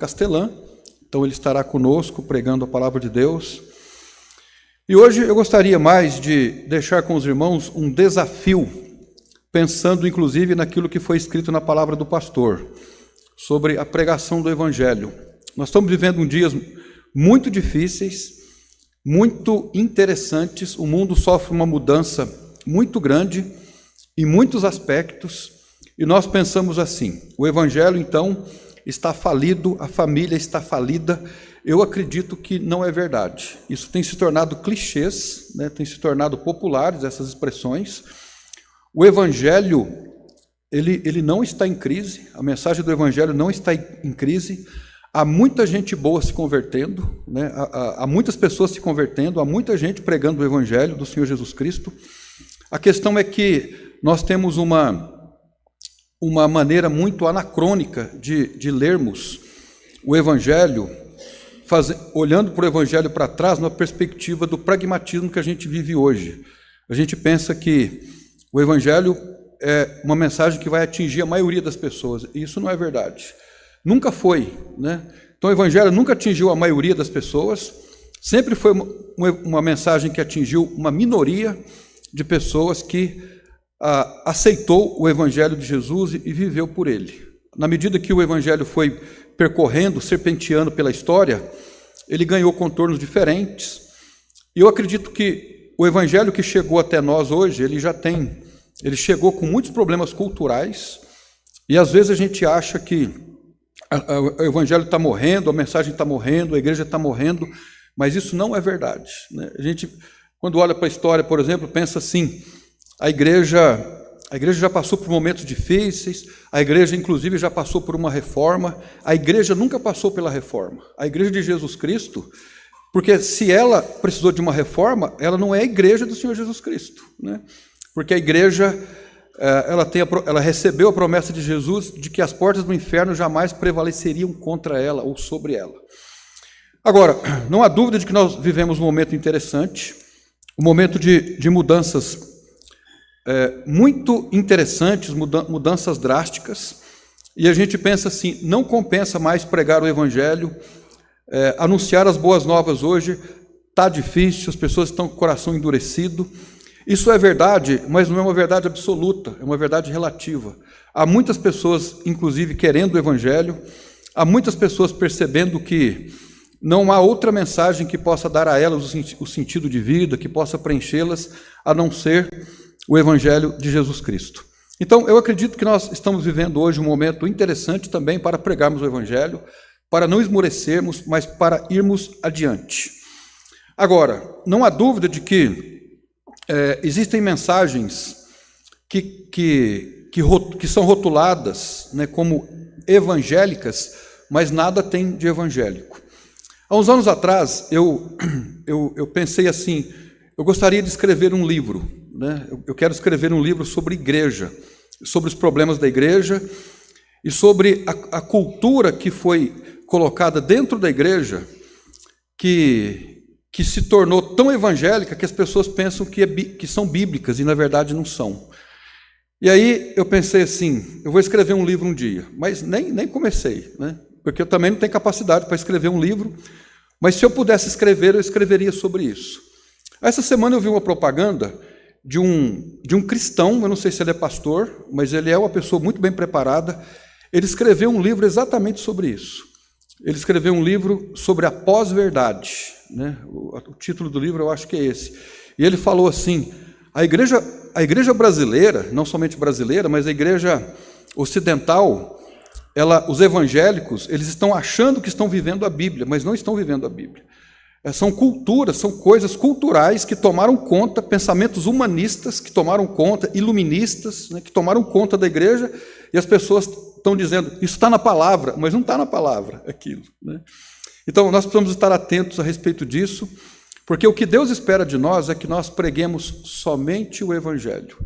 Castelã, então ele estará conosco pregando a palavra de Deus. E hoje eu gostaria mais de deixar com os irmãos um desafio, pensando inclusive naquilo que foi escrito na palavra do pastor, sobre a pregação do Evangelho. Nós estamos vivendo dias muito difíceis, muito interessantes, o mundo sofre uma mudança muito grande em muitos aspectos, e nós pensamos assim: o Evangelho então está falido, a família está falida. Eu acredito que não é verdade. Isso tem se tornado clichês, né? Tem se tornado populares essas expressões. O Evangelho, ele não está em crise, a mensagem do Evangelho não está em crise. Há muita gente boa se convertendo, né? Há muitas pessoas se convertendo, há muita gente pregando o Evangelho do Senhor Jesus Cristo. A questão é que nós temos uma maneira muito anacrônica de lermos o Evangelho, olhando para o Evangelho para trás, na perspectiva do pragmatismo que a gente vive hoje. A gente pensa que o Evangelho é uma mensagem que vai atingir a maioria das pessoas, e isso não é verdade. Nunca foi, né? Então o Evangelho nunca atingiu a maioria das pessoas, sempre foi uma mensagem que atingiu uma minoria de pessoas que aceitou o Evangelho de Jesus e viveu por ele. Na medida que o Evangelho foi percorrendo, serpenteando pela história, ele ganhou contornos diferentes. E eu acredito que o Evangelho que chegou até nós hoje, ele chegou com muitos problemas culturais, e às vezes a gente acha que o Evangelho está morrendo, a mensagem está morrendo, a igreja está morrendo, mas isso não é verdade, né? A gente, quando olha para a história, por exemplo, pensa assim: a igreja já passou por momentos difíceis, a igreja inclusive já passou por uma reforma. A igreja nunca passou pela reforma. A igreja de Jesus Cristo, porque se ela precisou de uma reforma, ela não é a igreja do Senhor Jesus Cristo, né? Porque a igreja, ela recebeu a promessa de Jesus de que as portas do inferno jamais prevaleceriam contra ela ou sobre ela. Agora, não há dúvida de que nós vivemos um momento interessante, um momento de mudanças muito interessantes, mudanças drásticas, e a gente pensa assim: não compensa mais pregar o Evangelho, anunciar as boas novas hoje, está difícil, as pessoas estão com o coração endurecido. Isso é verdade, mas não é uma verdade absoluta, é uma verdade relativa. Há muitas pessoas, inclusive, querendo o Evangelho, há muitas pessoas percebendo que não há outra mensagem que possa dar a elas o sentido de vida, que possa preenchê-las, a não ser o Evangelho de Jesus Cristo. Então, eu acredito que nós estamos vivendo hoje um momento interessante também para pregarmos o Evangelho, para não esmorecermos, mas para irmos adiante. Agora, não há dúvida de que existem mensagens que são rotuladas, né, como evangélicas, mas nada tem de evangélico. Há uns anos atrás, eu pensei assim: eu gostaria de escrever um livro, né? Eu quero escrever um livro sobre igreja, sobre os problemas da igreja e sobre a cultura que foi colocada dentro da igreja, que se tornou tão evangélica que as pessoas pensam que são bíblicas e na verdade não são. E aí eu pensei assim: eu vou escrever um livro um dia, mas nem comecei, né? Porque eu também não tenho capacidade para escrever um livro, mas se eu pudesse escrever, eu escreveria sobre isso. Essa semana eu vi uma propaganda de um cristão, eu não sei se ele é pastor, mas ele é uma pessoa muito bem preparada. Ele escreveu um livro exatamente sobre isso. Ele escreveu um livro sobre a pós-verdade, né? O título do livro eu acho que é esse. E ele falou assim: a igreja brasileira, não somente brasileira, mas a igreja ocidental, os evangélicos, eles estão achando que estão vivendo a Bíblia, mas não estão vivendo a Bíblia. São culturas, são coisas culturais que tomaram conta, pensamentos humanistas que tomaram conta, iluministas, né, que tomaram conta da igreja, e as pessoas estão dizendo: isso está na palavra, mas não está na palavra aquilo, né? Então, nós precisamos estar atentos a respeito disso, porque o que Deus espera de nós é que nós preguemos somente o Evangelho,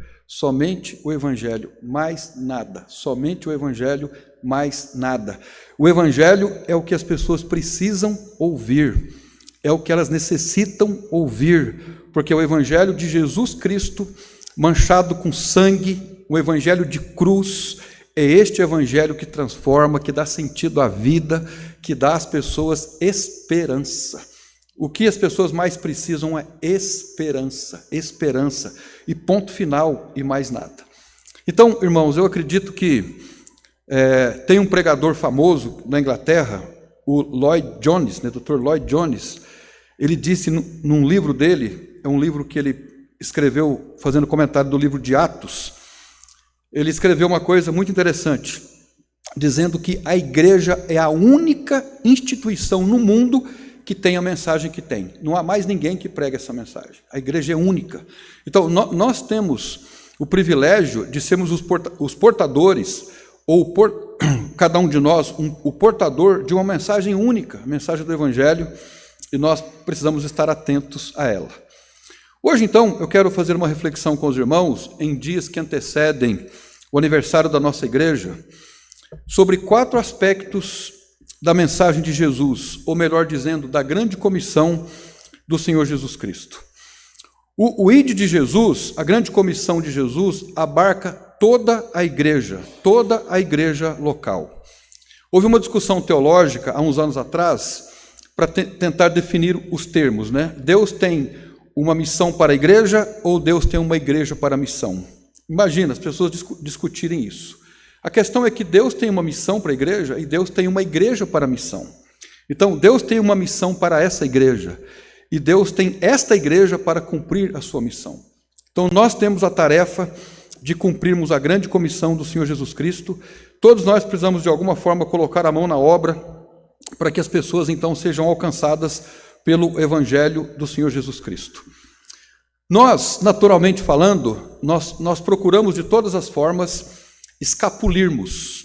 mais nada, somente o Evangelho, mais nada. O Evangelho é o que as pessoas precisam ouvir, é o que elas necessitam ouvir, porque é o Evangelho de Jesus Cristo, manchado com sangue, o Evangelho de cruz, é este Evangelho que transforma, que dá sentido à vida, que dá às pessoas esperança. O que as pessoas mais precisam é esperança, esperança, e ponto final e mais nada. Então, irmãos, eu acredito que tem um pregador famoso na Inglaterra, o Lloyd Jones, né, Dr. Lloyd Jones. Ele disse num livro dele, é um livro que ele escreveu fazendo comentário do livro de Atos, ele escreveu uma coisa muito interessante, dizendo que a igreja é a única instituição no mundo que tem a mensagem que tem. Não há mais ninguém que pregue essa mensagem. A igreja é única. Então, nós temos o privilégio de sermos os portadores, ou cada um de nós, o portador de uma mensagem única, a mensagem do Evangelho, e nós precisamos estar atentos a ela. Hoje, então, eu quero fazer uma reflexão com os irmãos, em dias que antecedem o aniversário da nossa igreja, sobre 4 aspectos da mensagem de Jesus, ou melhor dizendo, da grande comissão do Senhor Jesus Cristo. O ID de Jesus, a grande comissão de Jesus, abarca toda a igreja local. Houve uma discussão teológica há uns anos atrás para tentar definir os termos, né? Deus tem uma missão para a igreja ou Deus tem uma igreja para a missão? Imagina as pessoas discutirem isso. A questão é que Deus tem uma missão para a igreja e Deus tem uma igreja para a missão. Então, Deus tem uma missão para essa igreja e Deus tem esta igreja para cumprir a sua missão. Então, nós temos a tarefa de cumprirmos a grande comissão do Senhor Jesus Cristo. Todos nós precisamos, de alguma forma, colocar a mão na obra para que as pessoas, então, sejam alcançadas pelo Evangelho do Senhor Jesus Cristo. Nós, naturalmente falando, nós procuramos de todas as formas escapulirmos.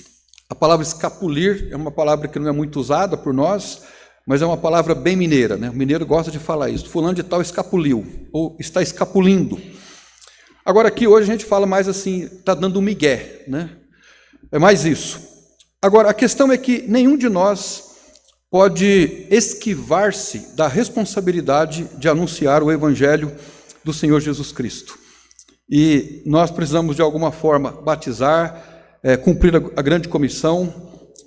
A palavra escapulir é uma palavra que não é muito usada por nós, mas é uma palavra bem mineira, né? O mineiro gosta de falar isso. Fulano de tal escapuliu, ou está escapulindo. Agora aqui hoje a gente fala mais assim, está dando um migué, né? É mais isso. Agora, a questão é que nenhum de nós pode esquivar-se da responsabilidade de anunciar o Evangelho do Senhor Jesus Cristo. E nós precisamos, de alguma forma, batizar, cumprir a grande comissão,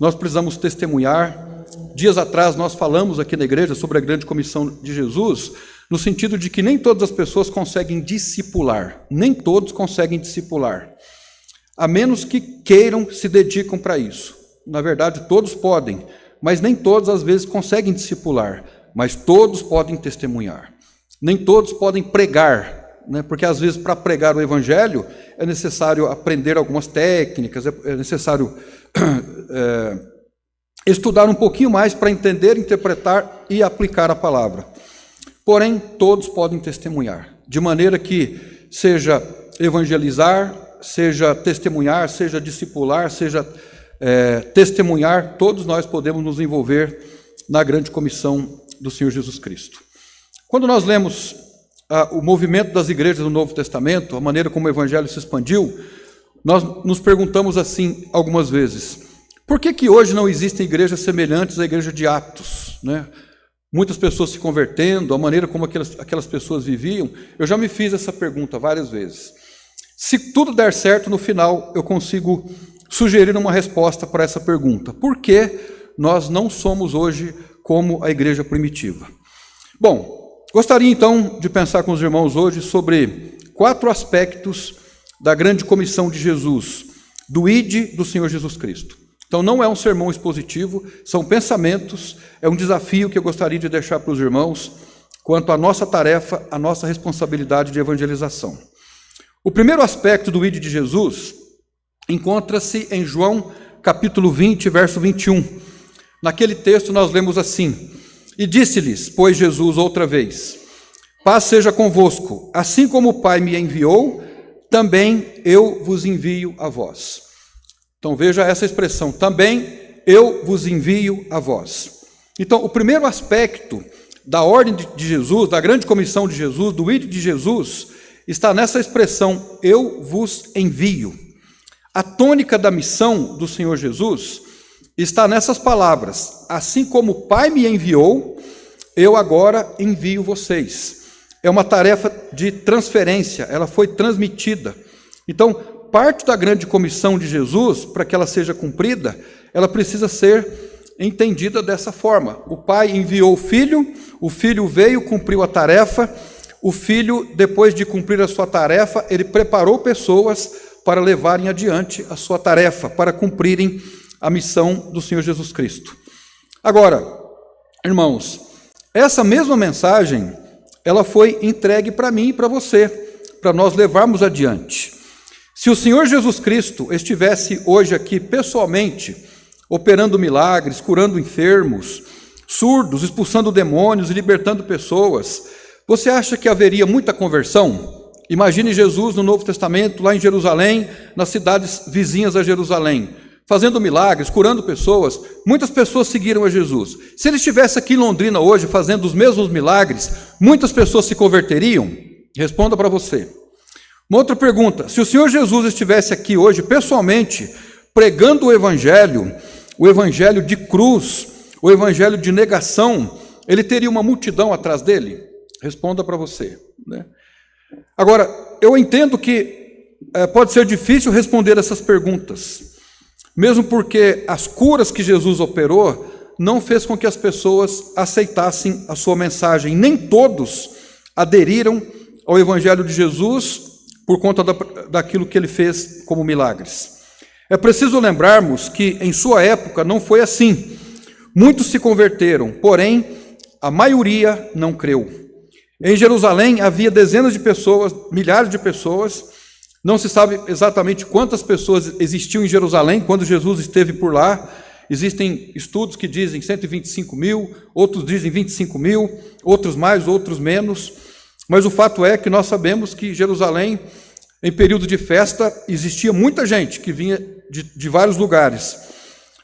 nós precisamos testemunhar. Dias atrás nós falamos aqui na igreja sobre a grande comissão de Jesus, no sentido de que nem todas as pessoas conseguem discipular, nem todos conseguem discipular, a menos que queiram, se dedicam para isso. Na verdade, todos podem, mas nem todos às vezes conseguem discipular, mas todos podem testemunhar. Nem todos podem pregar, né? Porque às vezes para pregar o Evangelho é necessário aprender algumas técnicas, é necessário estudar um pouquinho mais para entender, interpretar e aplicar a palavra. Porém, todos podem testemunhar, de maneira que seja evangelizar, seja testemunhar, seja discipular, seja testemunhar, todos nós podemos nos envolver na grande comissão do Senhor Jesus Cristo. Quando nós lemos o movimento das igrejas do Novo Testamento, a maneira como o Evangelho se expandiu, nós nos perguntamos assim algumas vezes: por que hoje não existem igrejas semelhantes à igreja de Atos, né? Muitas pessoas se convertendo, a maneira como aquelas pessoas viviam. Eu já me fiz essa pergunta várias vezes. Se tudo der certo, no final eu consigo sugerir uma resposta para essa pergunta. Por que nós não somos hoje como a igreja primitiva? Bom, gostaria então de pensar com os irmãos hoje sobre 4 aspectos da grande comissão de Jesus, do ID do Senhor Jesus Cristo. Então não é um sermão expositivo, são pensamentos, é um desafio que eu gostaria de deixar para os irmãos quanto à nossa tarefa, à nossa responsabilidade de evangelização. O primeiro aspecto do ID de Jesus encontra-se em João capítulo 20, verso 21. Naquele texto nós lemos assim: e disse-lhes, pois, Jesus outra vez: paz seja convosco, assim como o Pai me enviou, também eu vos envio a vós. Então veja essa expressão, também eu vos envio a vós. Então o primeiro aspecto da ordem de Jesus, da grande comissão de Jesus, do ID de Jesus, está nessa expressão, eu vos envio. A tônica da missão do Senhor Jesus está nessas palavras: assim como o Pai me enviou, eu agora envio vocês. É uma tarefa de transferência, ela foi transmitida. Então, parte da grande comissão de Jesus, para que ela seja cumprida, ela precisa ser entendida dessa forma. O Pai enviou o Filho veio, cumpriu a tarefa, o Filho, depois de cumprir a sua tarefa, ele preparou pessoas para levarem adiante a sua tarefa, para cumprirem a missão do Senhor Jesus Cristo. Agora, irmãos, essa mesma mensagem, ela foi entregue para mim e para você, para nós levarmos adiante. Se o Senhor Jesus Cristo estivesse hoje aqui pessoalmente, operando milagres, curando enfermos, surdos, expulsando demônios e libertando pessoas, você acha que haveria muita conversão? Imagine Jesus no Novo Testamento, lá em Jerusalém, nas cidades vizinhas a Jerusalém, fazendo milagres, curando pessoas. Muitas pessoas seguiram a Jesus. Se ele estivesse aqui em Londrina hoje, fazendo os mesmos milagres, muitas pessoas se converteriam? Responda para você. Uma outra pergunta: se o Senhor Jesus estivesse aqui hoje, pessoalmente, pregando o evangelho de cruz, o evangelho de negação, ele teria uma multidão atrás dele? Responda para você, né? Agora, eu entendo que pode ser difícil responder essas perguntas, mesmo porque as curas que Jesus operou não fez com que as pessoas aceitassem a sua mensagem. Nem todos aderiram ao evangelho de Jesus por conta daquilo que ele fez como milagres. É preciso lembrarmos que em sua época não foi assim. Muitos se converteram, porém a maioria não creu. Em Jerusalém havia dezenas de pessoas, milhares de pessoas, não se sabe exatamente quantas pessoas existiam em Jerusalém quando Jesus esteve por lá. Existem estudos que dizem 125 mil, outros dizem 25 mil, outros mais, outros menos, mas o fato é que nós sabemos que Jerusalém, em período de festa, existia muita gente que vinha de vários lugares,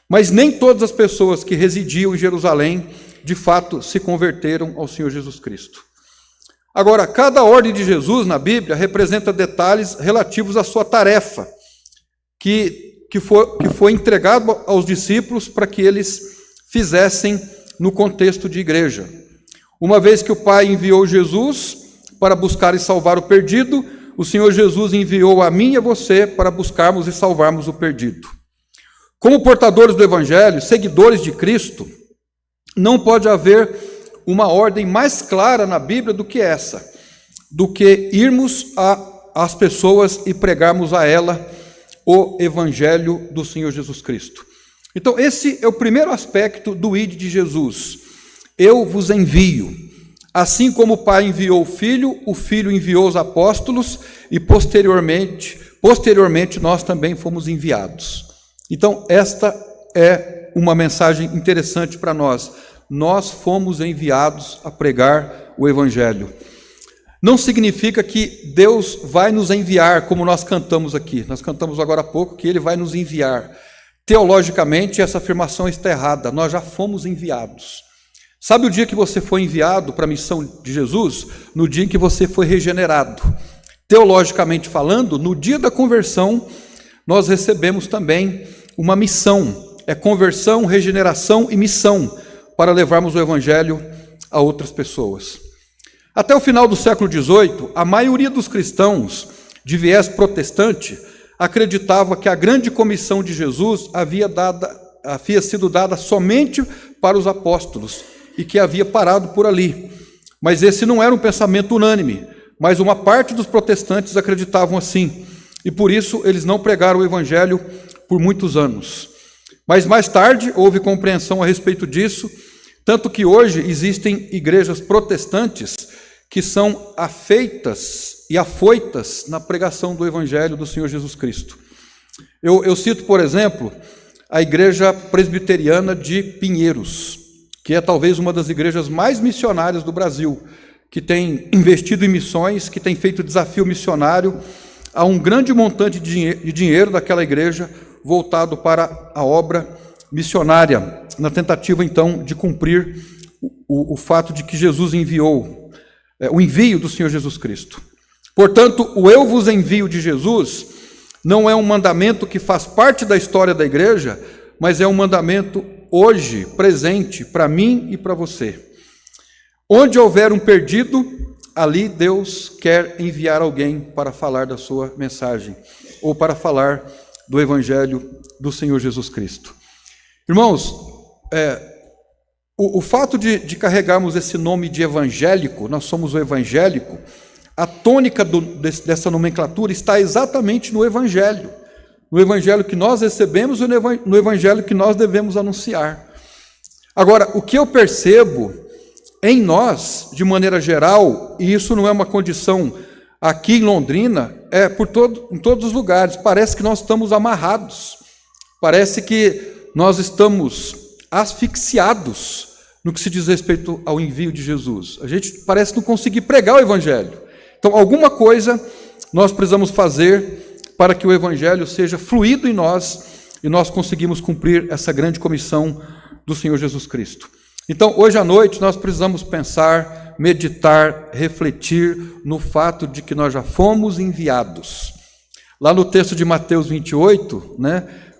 mas nem todas as pessoas que residiam em Jerusalém, de fato, se converteram ao Senhor Jesus Cristo. Agora, cada ordem de Jesus na Bíblia representa detalhes relativos à sua tarefa, que foi entregado aos discípulos para que eles fizessem no contexto de igreja. Uma vez que o Pai enviou Jesus para buscar e salvar o perdido, o Senhor Jesus enviou a mim e a você para buscarmos e salvarmos o perdido. Como portadores do Evangelho, seguidores de Cristo, não pode haver uma ordem mais clara na Bíblia do que essa, do que irmos às pessoas e pregarmos a ela o Evangelho do Senhor Jesus Cristo. Então, esse é o primeiro aspecto do ID de Jesus. Eu vos envio. Assim como o Pai enviou o Filho enviou os apóstolos e posteriormente nós também fomos enviados. Então, esta é uma mensagem interessante para nós. Nós fomos enviados a pregar o Evangelho. Não significa que Deus vai nos enviar, como nós cantamos aqui. Nós cantamos agora há pouco que Ele vai nos enviar. Teologicamente, essa afirmação está errada. Nós já fomos enviados. Sabe o dia que você foi enviado para a missão de Jesus? No dia em que você foi regenerado. Teologicamente falando, no dia da conversão, nós recebemos também uma missão. É conversão, regeneração e missão, para levarmos o Evangelho a outras pessoas. Até o final do século XVIII, a maioria dos cristãos de viés protestante acreditava que a grande comissão de Jesus havia sido dada somente para os apóstolos e que havia parado por ali. Mas esse não era um pensamento unânime, mas uma parte dos protestantes acreditavam assim, e por isso eles não pregaram o Evangelho por muitos anos. Mas mais tarde houve compreensão a respeito disso, tanto que hoje existem igrejas protestantes que são afeitas e afoitas na pregação do Evangelho do Senhor Jesus Cristo. Eu cito, por exemplo, a Igreja Presbiteriana de Pinheiros, que é talvez uma das igrejas mais missionárias do Brasil, que tem investido em missões, que tem feito desafio missionário a um grande montante de dinheiro daquela igreja voltado para a obra missionária, na tentativa, então, de cumprir o fato de que Jesus enviou, o envio do Senhor Jesus Cristo. Portanto, o eu vos envio de Jesus não é um mandamento que faz parte da história da igreja, mas é um mandamento hoje, presente, para mim e para você. Onde houver um perdido, ali Deus quer enviar alguém para falar da sua mensagem, ou para falar do Evangelho do Senhor Jesus Cristo. Irmãos, o fato de carregarmos esse nome de evangélico, nós somos o evangélico, a tônica dessa nomenclatura está exatamente no evangelho que nós recebemos e no evangelho que nós devemos anunciar. Agora, o que eu percebo em nós, de maneira geral, e isso não é uma condição aqui em Londrina, em todos os lugares, parece que nós estamos amarrados, parece que nós estamos asfixiados no que se diz respeito ao envio de Jesus. A gente parece não conseguir pregar o evangelho. Então, alguma coisa nós precisamos fazer para que o evangelho seja fluído em nós e nós conseguimos cumprir essa grande comissão do Senhor Jesus Cristo. Então, hoje à noite, nós precisamos pensar, meditar, refletir no fato de que nós já fomos enviados. Lá no texto de Mateus 28,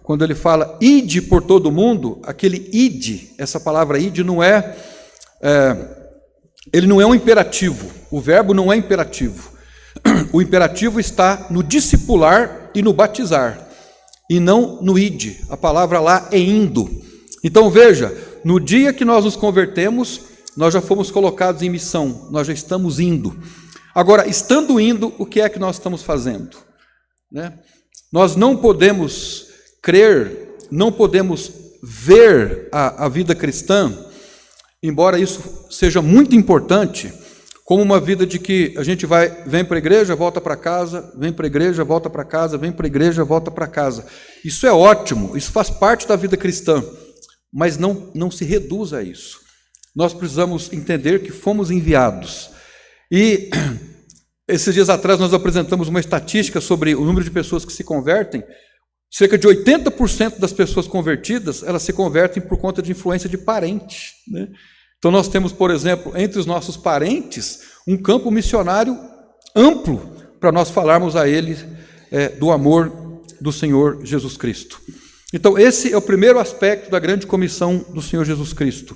quando ele fala, ide por todo mundo, aquele ide, essa palavra ide ele não é um imperativo, o verbo não é imperativo. O imperativo está no discipular e no batizar, e não no ide. A palavra lá é indo. Então veja, no dia que nós nos convertemos, nós já fomos colocados em missão, nós já estamos indo. Agora, estando indo, o que é que nós estamos fazendo? Nós não podemos crer, não podemos ver a vida cristã, embora isso seja muito importante, como uma vida de que a gente vem para a igreja, volta para casa, vem para a igreja, volta para casa, vem para a igreja, volta para casa. Isso é ótimo, isso faz parte da vida cristã, mas não se reduz a isso. Nós precisamos entender que fomos enviados. E esses dias atrás nós apresentamos uma estatística sobre o número de pessoas que se convertem. Cerca de 80% das pessoas convertidas, elas se convertem por conta de influência de parente, Então nós temos, por exemplo, entre os nossos parentes, um campo missionário amplo para nós falarmos a eles do amor do Senhor Jesus Cristo. Então esse é o primeiro aspecto da grande comissão do Senhor Jesus Cristo,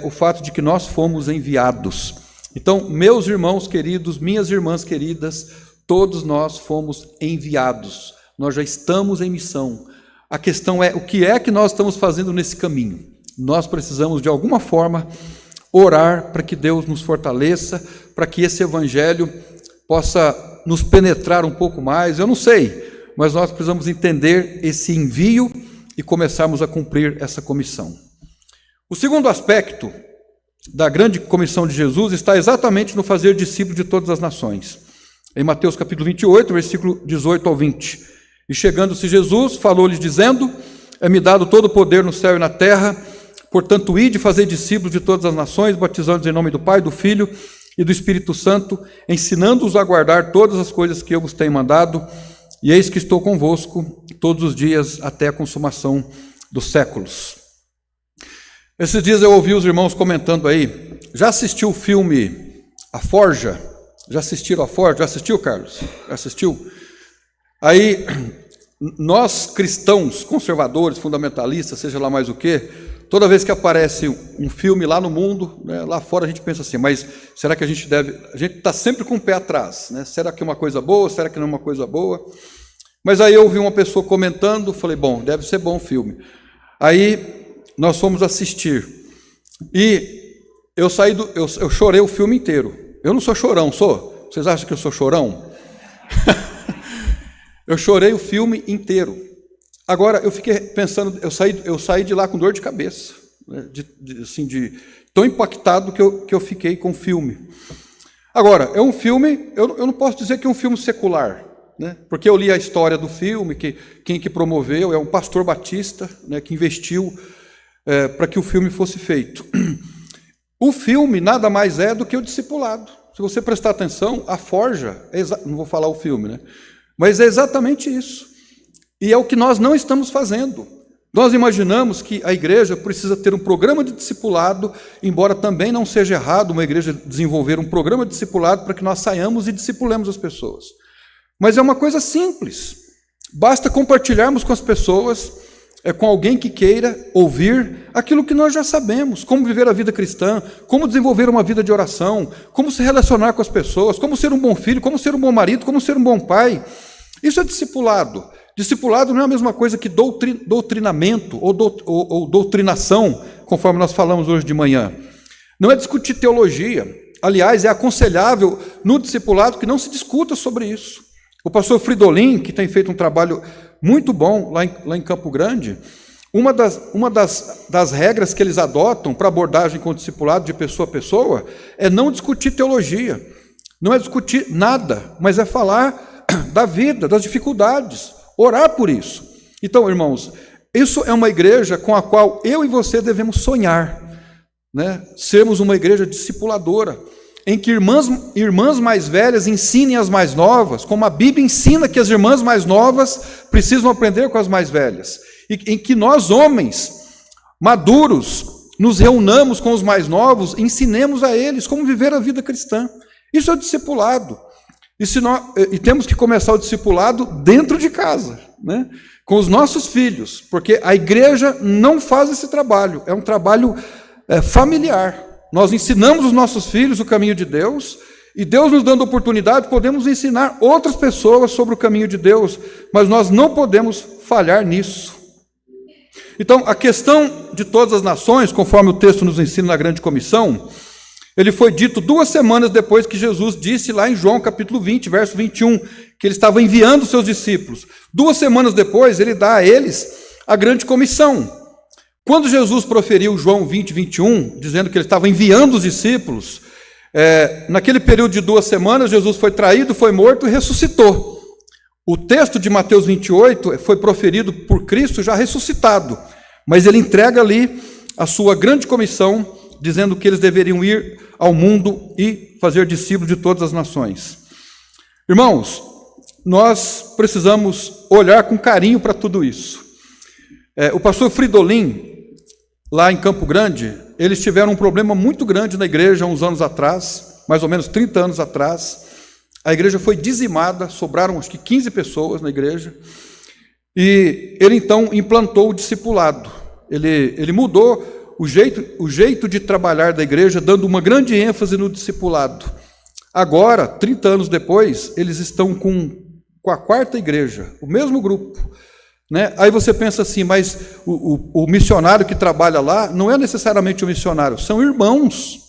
o fato de que nós fomos enviados. Então, meus irmãos queridos, minhas irmãs queridas, todos nós fomos enviados, nós já estamos em missão. A questão é, o que é que nós estamos fazendo nesse caminho? Nós precisamos, de alguma forma, orar para que Deus nos fortaleça, para que esse evangelho possa nos penetrar um pouco mais. Eu não sei, mas nós precisamos entender esse envio e começarmos a cumprir essa comissão. O segundo aspecto da grande comissão de Jesus está exatamente no fazer discípulo de todas as nações. Em Mateus capítulo 28, versículo 18 ao 20. E chegando-se Jesus, falou-lhes dizendo, é-me dado todo o poder no céu e na terra, portanto, ide e fazei discípulos de todas as nações, batizando-os em nome do Pai, do Filho e do Espírito Santo, ensinando-os a guardar todas as coisas que eu vos tenho mandado, e eis que estou convosco todos os dias até a consumação dos séculos. Esses dias eu ouvi os irmãos comentando aí, já assistiu o filme A Forja? Já assistiram A Forja? Já assistiu, Carlos? Já assistiu? Aí, nós cristãos, conservadores, fundamentalistas, seja lá mais o quê, toda vez que aparece um filme lá no mundo, lá fora a gente pensa assim, mas será que a gente está sempre com o pé atrás, Será que é uma coisa boa, será que não é uma coisa boa? Mas aí eu ouvi uma pessoa comentando, falei, bom, deve ser bom o filme. Aí nós fomos assistir, e eu chorei o filme inteiro. Eu não sou chorão, sou? Vocês acham que eu sou chorão? Eu chorei o filme inteiro. Agora, eu fiquei pensando, eu saí de lá com dor de cabeça, tão impactado que eu fiquei com o filme. Agora, é um filme, eu não posso dizer que é um filme secular, porque eu li a história do filme, quem que promoveu, é um pastor batista, que investiu para que o filme fosse feito. O filme nada mais é do que o discipulado. Se você prestar atenção, a forja, não vou falar o filme, mas é exatamente isso. E é o que nós não estamos fazendo. Nós imaginamos que a igreja precisa ter um programa de discipulado, embora também não seja errado uma igreja desenvolver um programa de discipulado para que nós saiamos e discipulemos as pessoas. Mas é uma coisa simples. Basta compartilharmos com as pessoas, com alguém que queira ouvir aquilo que nós já sabemos, como viver a vida cristã, como desenvolver uma vida de oração, como se relacionar com as pessoas, como ser um bom filho, como ser um bom marido, como ser um bom pai. Isso é discipulado. Discipulado não é a mesma coisa que doutrinamento ou doutrinação, conforme nós falamos hoje de manhã. Não é discutir teologia. Aliás, é aconselhável no discipulado que não se discuta sobre isso. O pastor Fridolin, que tem feito um trabalho muito bom lá em Campo Grande, uma das regras que eles adotam para abordagem com o discipulado de pessoa a pessoa é não discutir teologia, não é discutir nada, mas é falar da vida, das dificuldades, orar por isso. Então, irmãos, isso é uma igreja com a qual eu e você devemos sonhar, né? Sermos uma igreja discipuladora, em que irmãs mais velhas ensinem as mais novas, como a Bíblia ensina que as irmãs mais novas precisam aprender com as mais velhas, e em que nós, homens maduros, nos reunamos com os mais novos e ensinemos a eles como viver a vida cristã. Isso é o discipulado. E temos que começar o discipulado dentro de casa, né? Com os nossos filhos, porque a igreja não faz esse trabalho, é um trabalho familiar. Nós ensinamos os nossos filhos o caminho de Deus, e Deus nos dando oportunidade, podemos ensinar outras pessoas sobre o caminho de Deus, mas nós não podemos falhar nisso. Então, a questão de todas as nações, conforme o texto nos ensina na grande comissão, ele foi dito 2 semanas depois que Jesus disse lá em João capítulo 20, verso 21, que ele estava enviando os seus discípulos. 2 semanas depois, ele dá a eles a grande comissão. Quando Jesus proferiu João 20, 21, dizendo que ele estava enviando os discípulos, naquele período de 2 semanas, Jesus foi traído, foi morto e ressuscitou. O texto de Mateus 28 foi proferido por Cristo já ressuscitado, mas ele entrega ali a sua grande comissão, dizendo que eles deveriam ir ao mundo e fazer discípulos de todas as nações. Irmãos, nós precisamos olhar com carinho para tudo isso. O pastor Fridolin, lá em Campo Grande, eles tiveram um problema muito grande na igreja há uns anos atrás, mais ou menos 30 anos atrás. A igreja foi dizimada, sobraram acho que 15 pessoas na igreja, e ele então implantou o discipulado. Ele mudou o jeito de trabalhar da igreja, dando uma grande ênfase no discipulado. Agora, 30 anos depois, eles estão com a 4ª igreja, o mesmo grupo, né? Aí você pensa assim, mas o missionário que trabalha lá não é necessariamente um missionário, são irmãos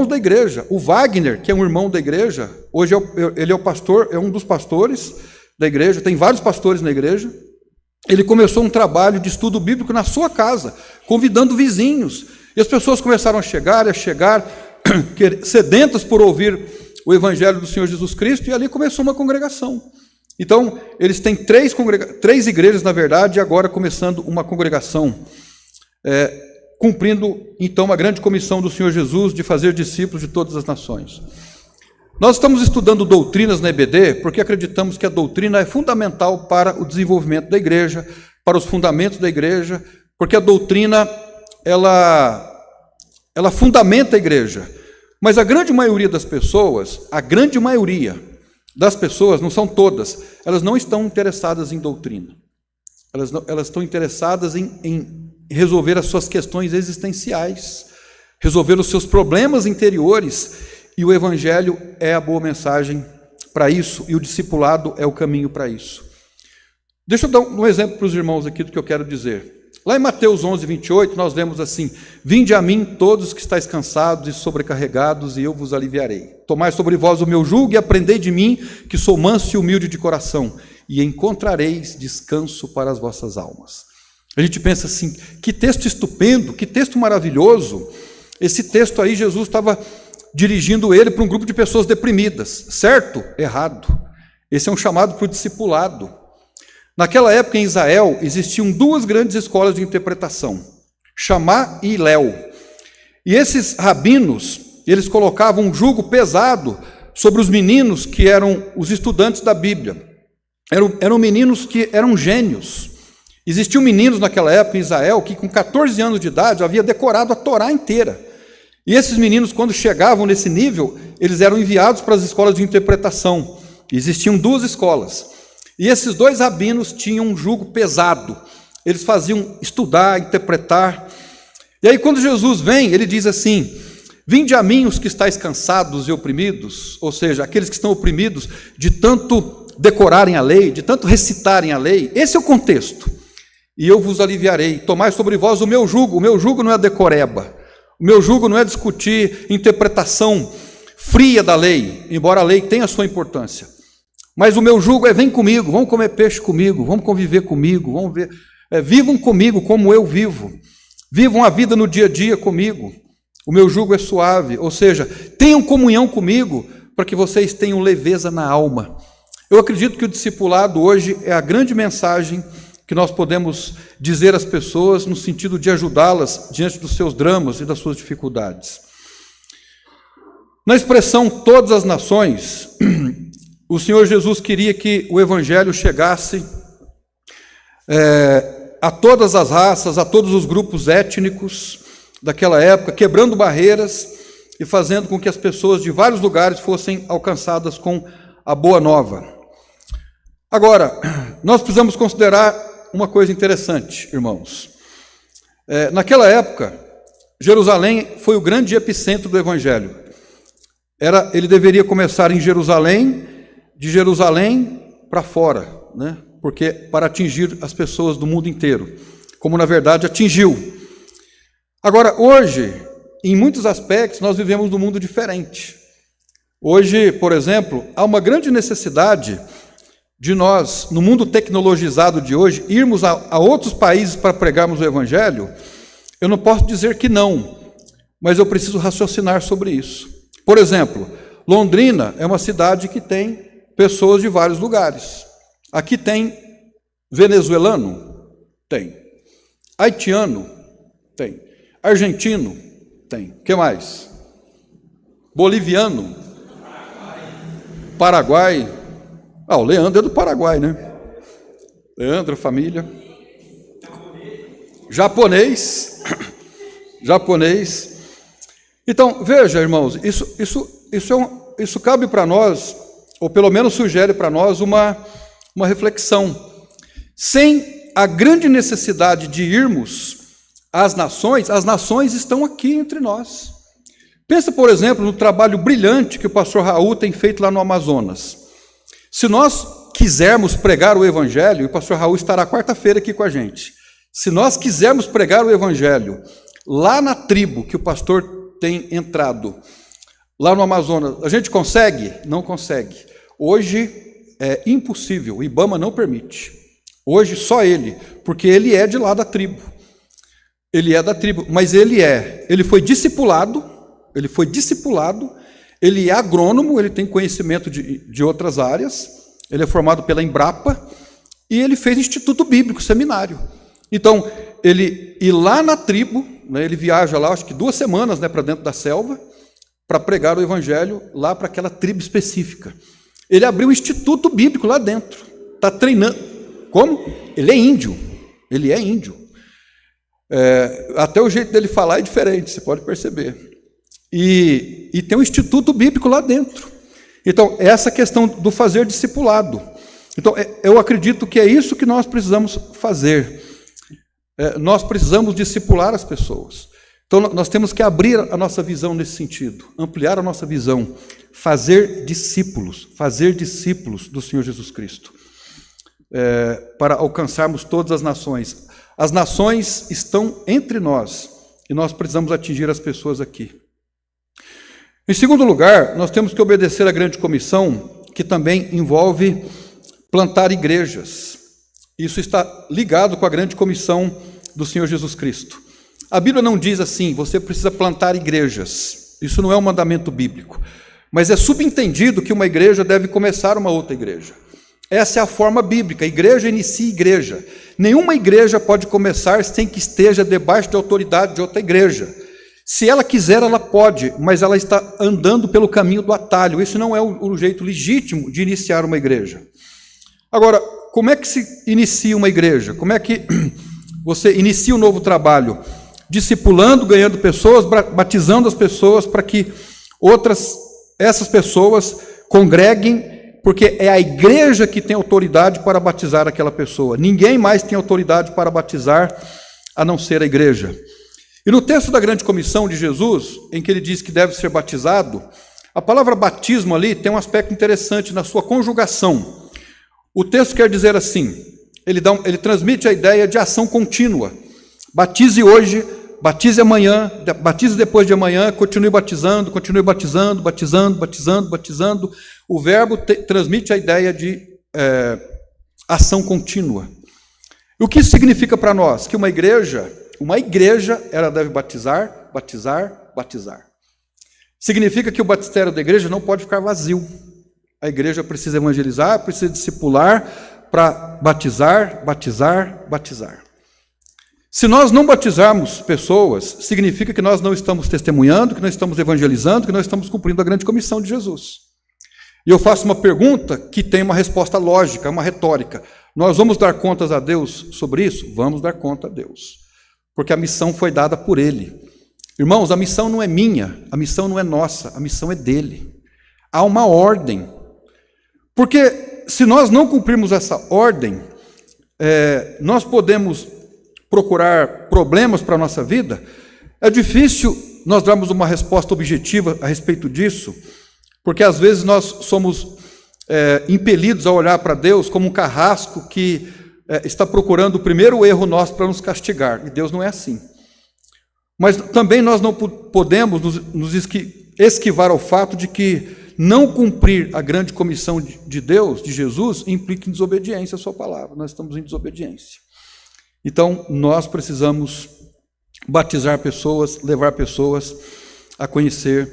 da igreja. O Wagner, que é um irmão da igreja, hoje ele é o pastor, é um dos pastores da igreja, tem vários pastores na igreja. Ele começou um trabalho de estudo bíblico na sua casa, convidando vizinhos, e as pessoas começaram a chegar, sedentas por ouvir o evangelho do Senhor Jesus Cristo, e ali começou uma congregação. Então, eles têm 3 igrejas, na verdade, e agora começando uma congregação, cumprindo, então, a grande comissão do Senhor Jesus de fazer discípulos de todas as nações. Nós estamos estudando doutrinas na EBD porque acreditamos que a doutrina é fundamental para o desenvolvimento da igreja, para os fundamentos da igreja, porque a doutrina, ela fundamenta a igreja. Mas a grande maioria das pessoas, não são todas, elas não estão interessadas em doutrina. Elas estão interessadas em resolver as suas questões existenciais, resolver os seus problemas interiores, e o evangelho é a boa mensagem para isso, e o discipulado é o caminho para isso. Deixa eu dar um exemplo para os irmãos aqui do que eu quero dizer. Lá em Mateus 11, 28, nós lemos assim: vinde a mim todos que estáis cansados e sobrecarregados, e eu vos aliviarei. Tomai sobre vós o meu jugo e aprendei de mim, que sou manso e humilde de coração, e encontrareis descanso para as vossas almas. A gente pensa assim, que texto estupendo, que texto maravilhoso. Esse texto aí, Jesus estava dirigindo ele para um grupo de pessoas deprimidas. Certo? Errado. Esse é um chamado para o discipulado. Naquela época, em Israel, existiam 2 grandes escolas de interpretação, Shammá e Hillel. E esses rabinos, eles colocavam um jugo pesado sobre os meninos que eram os estudantes da Bíblia. Eram meninos que eram gênios. Existiam meninos naquela época em Israel que com 14 anos de idade havia decorado a Torá inteira. E esses meninos, quando chegavam nesse nível, eles eram enviados para as escolas de interpretação. Existiam 2 escolas. E esses 2 rabinos tinham um jugo pesado. Eles faziam estudar, interpretar. E aí quando Jesus vem, ele diz assim: vinde a mim os que estáis cansados e oprimidos, ou seja, aqueles que estão oprimidos de tanto decorarem a lei, de tanto recitarem a lei. Esse é o contexto. E eu vos aliviarei, tomai sobre vós o meu jugo. O meu jugo não é decoreba. O meu jugo não é discutir interpretação fria da lei, embora a lei tenha a sua importância. Mas o meu jugo é: vem comigo, vamos comer peixe comigo, vamos conviver comigo, vamos ver, vivam comigo como eu vivo. Vivam a vida no dia a dia comigo. O meu jugo é suave, ou seja, tenham comunhão comigo para que vocês tenham leveza na alma. Eu acredito que o discipulado hoje é a grande mensagem que nós podemos dizer às pessoas no sentido de ajudá-las diante dos seus dramas e das suas dificuldades. Na expressão todas as nações, o Senhor Jesus queria que o evangelho chegasse a todas as raças, a todos os grupos étnicos daquela época, quebrando barreiras e fazendo com que as pessoas de vários lugares fossem alcançadas com a boa nova. Agora, nós precisamos considerar uma coisa interessante, irmãos. Naquela época, Jerusalém foi o grande epicentro do evangelho. Ele deveria começar em Jerusalém, de Jerusalém para fora, né? Porque para atingir as pessoas do mundo inteiro, como na verdade atingiu. Agora, hoje, em muitos aspectos, nós vivemos num mundo diferente. Hoje, por exemplo, há uma grande necessidade de nós, no mundo tecnologizado de hoje, irmos a outros países para pregarmos o evangelho. Eu não posso dizer que não, mas eu preciso raciocinar sobre isso. Por exemplo, Londrina é uma cidade que tem pessoas de vários lugares. Aqui tem venezuelano? Tem. Haitiano? Tem. Argentino? Tem. O que mais? Boliviano? Paraguai? O Leandro é do Paraguai, né? Leandro, família. Japonês. Então, veja, irmãos, isso cabe para nós, ou pelo menos sugere para nós uma reflexão. Sem a grande necessidade de irmos às nações estão aqui entre nós. Pensa, por exemplo, no trabalho brilhante que o pastor Raul tem feito lá no Amazonas. Se nós quisermos pregar o evangelho, e o pastor Raul estará quarta-feira aqui com a gente, se nós quisermos pregar o evangelho lá na tribo que o pastor tem entrado, lá no Amazonas, a gente consegue? Não consegue. Hoje é impossível, o IBAMA não permite. Hoje só ele, porque ele é de lá da tribo. Ele é da tribo, mas ele foi discipulado, ele é agrônomo, ele tem conhecimento de outras áreas, ele é formado pela Embrapa, e ele fez instituto bíblico, seminário. Então, ele ir lá na tribo, né, ele viaja lá, acho que 2 semanas, né, para dentro da selva, para pregar o evangelho lá para aquela tribo específica. Ele abriu um instituto bíblico lá dentro, está treinando. Como? Ele é índio. Até o jeito dele falar é diferente, você pode perceber. E tem um instituto bíblico lá dentro. Então, essa questão do fazer discipulado. Então, eu acredito que é isso que nós precisamos fazer. Nós precisamos discipular as pessoas. Então, nós temos que abrir a nossa visão nesse sentido, ampliar a nossa visão, fazer discípulos do Senhor Jesus Cristo, para alcançarmos todas as nações. As nações estão entre nós e nós precisamos atingir as pessoas aqui. Em segundo lugar, nós temos que obedecer à grande comissão, que também envolve plantar igrejas. Isso está ligado com a grande comissão do Senhor Jesus Cristo. A Bíblia não diz assim, você precisa plantar igrejas. Isso não é um mandamento bíblico. Mas é subentendido que uma igreja deve começar uma outra igreja. Essa é a forma bíblica. A igreja inicia igreja. Nenhuma igreja pode começar sem que esteja debaixo de autoridade de outra igreja. Se ela quiser, ela pode, mas ela está andando pelo caminho do atalho. Esse não é o jeito legítimo de iniciar uma igreja. Agora, como é que se inicia uma igreja? Como é que você inicia um novo trabalho? Discipulando, ganhando pessoas, batizando as pessoas para que essas pessoas congreguem, porque é a igreja que tem autoridade para batizar aquela pessoa. Ninguém mais tem autoridade para batizar a não ser a igreja. E no texto da grande comissão de Jesus, em que ele diz que deve ser batizado, a palavra batismo ali tem um aspecto interessante na sua conjugação. O texto quer dizer assim, ele transmite a ideia de ação contínua. Batize hoje, batize amanhã, batize depois de amanhã, continue batizando, batizando. O verbo transmite a ideia de ação contínua. E o que isso significa para nós? Que uma igreja, ela deve batizar. Significa que o batistério da igreja não pode ficar vazio. A igreja precisa evangelizar, precisa discipular para batizar. Se nós não batizarmos pessoas, significa que nós não estamos testemunhando, que não estamos evangelizando, que não estamos cumprindo a grande comissão de Jesus. E eu faço uma pergunta que tem uma resposta lógica, uma retórica. Nós vamos dar contas a Deus sobre isso? Vamos dar conta a Deus. Porque a missão foi dada por Ele. Irmãos, a missão não é minha, a missão não é nossa, a missão é dele. Há uma ordem. Porque se nós não cumprirmos essa ordem, nós podemos procurar problemas para a nossa vida. É difícil nós darmos uma resposta objetiva a respeito disso, porque às vezes nós somos impelidos a olhar para Deus como um carrasco que está procurando o primeiro erro nosso para nos castigar, e Deus não é assim. Mas também nós não podemos nos esquivar ao fato de que não cumprir a grande comissão de Deus, de Jesus, implica em desobediência à sua palavra. Nós estamos em desobediência. Então, nós precisamos batizar pessoas, levar pessoas a conhecer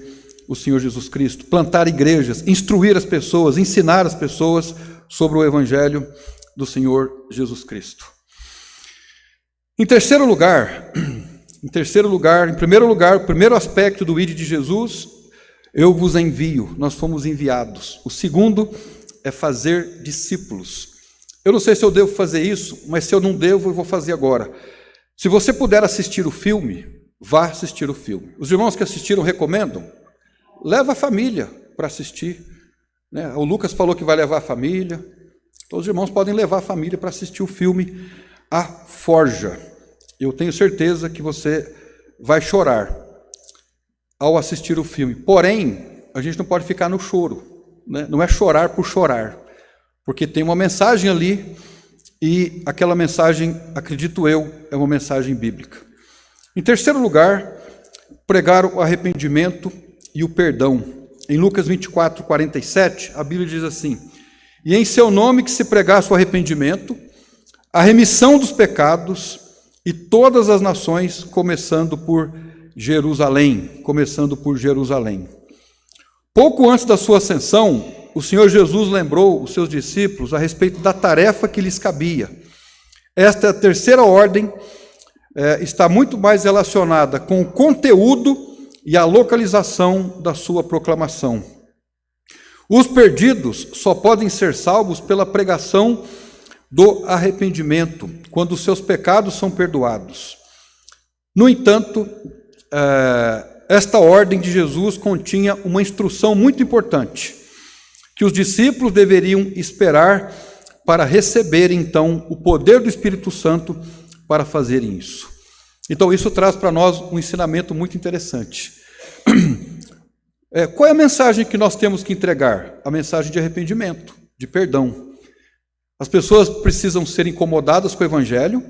o Senhor Jesus Cristo, plantar igrejas, instruir as pessoas, ensinar as pessoas sobre o Evangelho do Senhor Jesus Cristo. Em primeiro lugar, o primeiro aspecto do Ide de Jesus, eu vos envio, nós fomos enviados. O segundo é fazer discípulos. Eu não sei se eu devo fazer isso, mas se eu não devo, eu vou fazer agora. Se você puder assistir o filme, vá assistir o filme. Os irmãos que assistiram recomendam? Leva a família para assistir. Né? O Lucas falou que vai levar a família. Então os irmãos podem levar a família para assistir o filme A Forja. Eu tenho certeza que você vai chorar ao assistir o filme. Porém, a gente não pode ficar no choro, né? Não é chorar por chorar, porque tem uma mensagem ali, e aquela mensagem, acredito eu, é uma mensagem bíblica. Em terceiro lugar, pregar o arrependimento e o perdão. Em Lucas 24, 47, a Bíblia diz assim: e em seu nome que se pregasse o arrependimento, a remissão dos pecados, e todas as nações, começando por Jerusalém. Pouco antes da sua ascensão, o Senhor Jesus lembrou os seus discípulos a respeito da tarefa que lhes cabia. Esta terceira ordem está muito mais relacionada com o conteúdo e a localização da sua proclamação. Os perdidos só podem ser salvos pela pregação do arrependimento, quando os seus pecados são perdoados. No entanto, esta ordem de Jesus continha uma instrução muito importante, que os discípulos deveriam esperar para receber, então, o poder do Espírito Santo para fazerem isso. Então, isso traz para nós um ensinamento muito interessante. Qual é a mensagem que nós temos que entregar? A mensagem de arrependimento, de perdão. As pessoas precisam ser incomodadas com o Evangelho,